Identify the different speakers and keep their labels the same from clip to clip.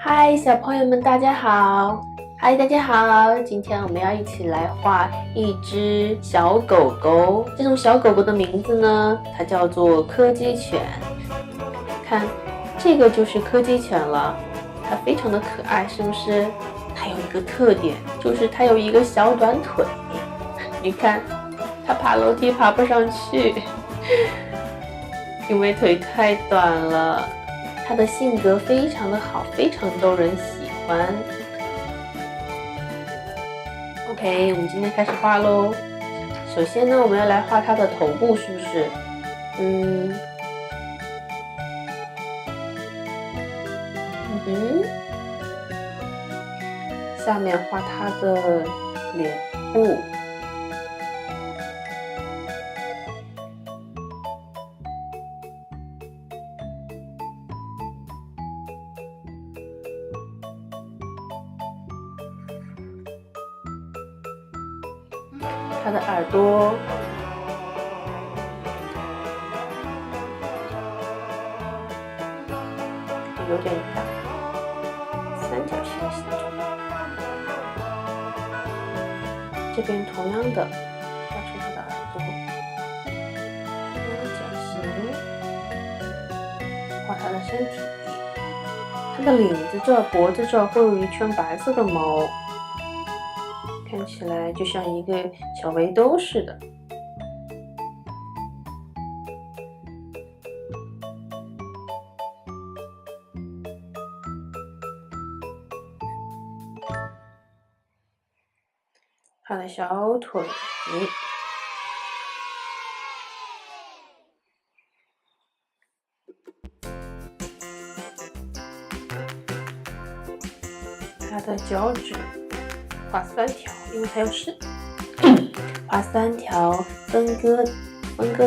Speaker 1: 嗨，小朋友们，大家好！嗨，大家好！今天我们要一起来画一只小狗狗。这种小狗狗的名字呢，它叫做柯基犬。看，这个就是柯基犬了，它非常的可爱，是不是？它有一个特点，就是它有一个小短腿。你看，它爬楼梯爬不上去，因为腿太短了。他的性格非常的好，非常逗人喜欢。OK， 我们今天开始画喽。首先呢，我们要来画他的头部，是不是？下面画他的脸部。它的耳朵，有点大，三角形形状。这边同样的画出它的耳朵，同样的角形，画它的身体。它的领子这儿、脖子这儿会有一圈白色的毛。看起来就像一个小围兜似的。它的小腿，它的脚趾。画3条，因为它要是画3条分割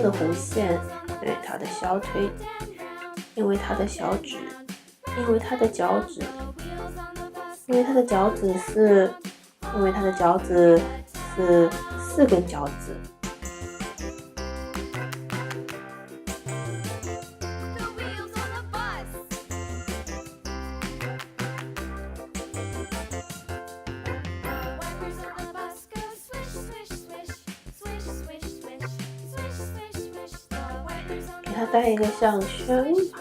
Speaker 1: 的弧线，对它的小腿，因为它的脚趾是4根脚趾。给它戴一个项圈吧。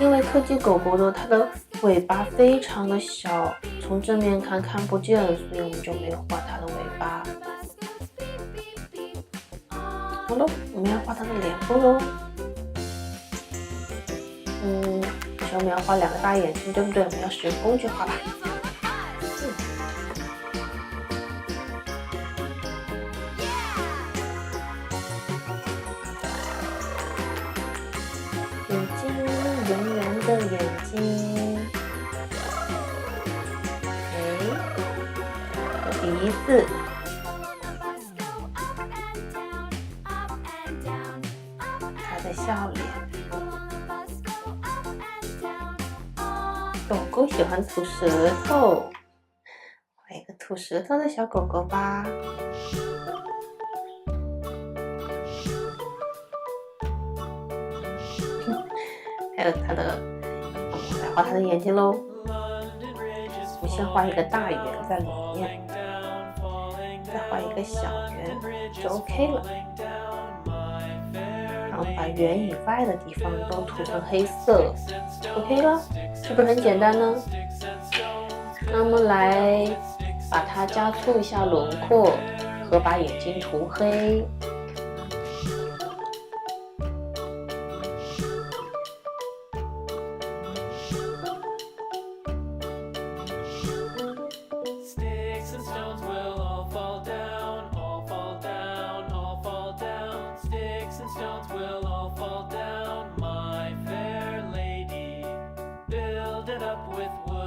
Speaker 1: 因为柯基狗狗的它的尾巴非常的小，从正面看不见，所以我们就没有画它的尾巴。好了，我们要画它的脸部喽。首先我们要画2个大眼睛，对不对？我们要使用工具画吧。圆圆的眼睛，鼻子，它的笑脸。狗狗喜欢吐舌头，画一个吐舌头的小狗狗吧。还有它的，我们来画它的眼睛喽。我先画一个大圆在里面，再画一个小圆就 OK 了。然后把圆以外的地方都涂成黑色 ，OK 了，是不是很简单呢？那么来把它加粗一下轮廓和把眼睛涂黑。
Speaker 2: up with wood.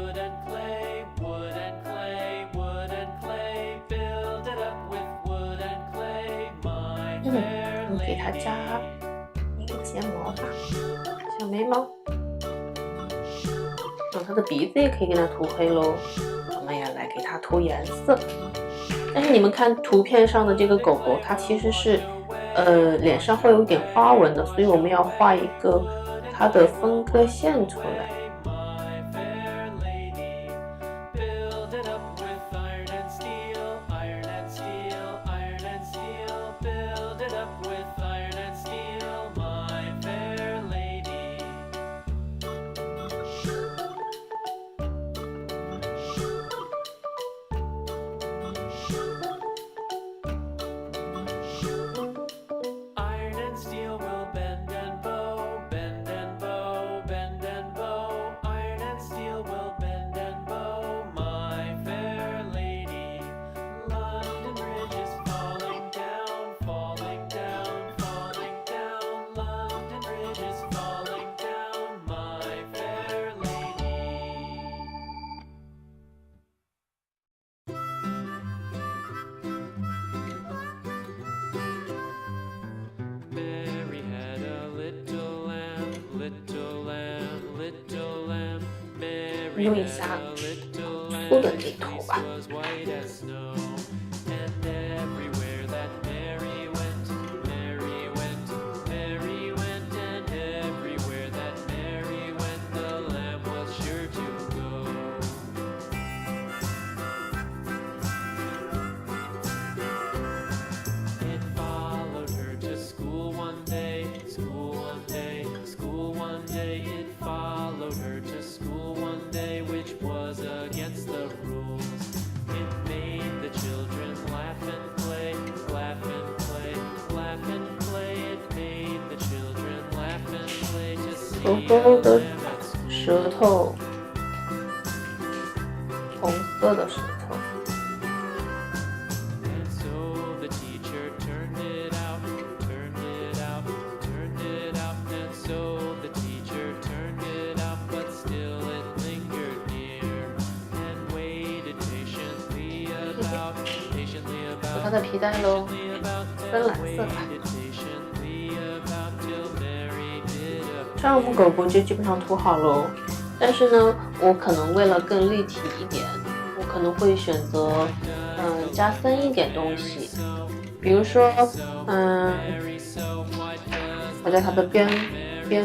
Speaker 1: 加一个睫毛吧，小眉毛。它的鼻子也可以给它涂黑喽。我们也来给它涂颜色。但是你们看图片上的这个狗狗，它其实是脸上会有一点花纹的，所以我们要画一个它的分割线出来。用一下粗的这头吧。狗狗的舌头，红色的舌头。涂它的皮带喽，深蓝色吧。这样我们狗狗就基本上涂好喽。但是呢，我可能为了更立体一点，我可能会选择加深一点东西，比如说我在它的边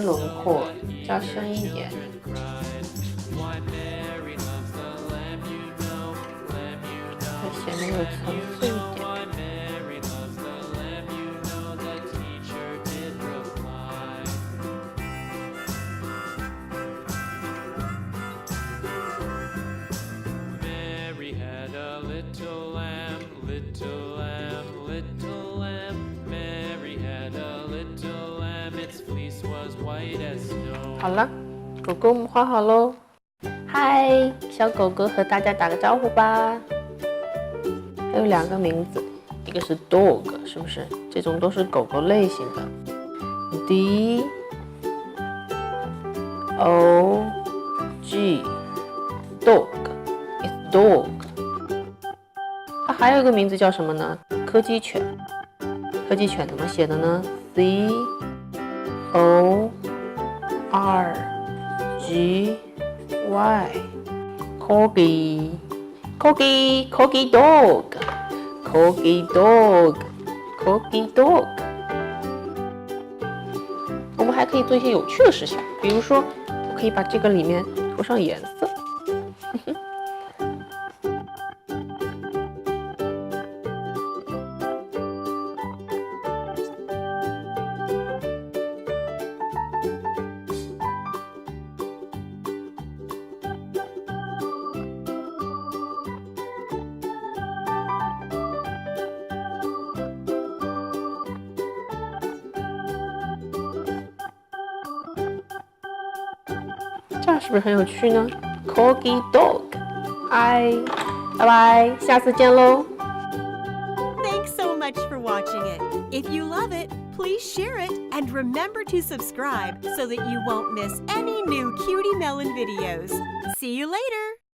Speaker 1: 轮廓加深一点，显得有层次一点。好了，狗狗我们画好喽。嗨，小狗狗和大家打个招呼吧。还有2个名字，一个是 dog， 是不是？这种都是狗狗类型的。D O G dog is dog。它还有一个名字叫什么呢？柯基犬。柯基犬怎么写的呢？ C O R G Y Corgi Corgi dog Corgi dog Corgi dog。 我们还可以做一些有趣的事情，比如说我可以把这个里面涂上颜色。这样是不是很有趣呢 ？Corgi dog， 嗨，拜拜，下次见喽。
Speaker 2: Thanks so much for watching it. If you love it, please share it and remember to subscribe so that you won't miss any new Cutie Melon videos. See you later.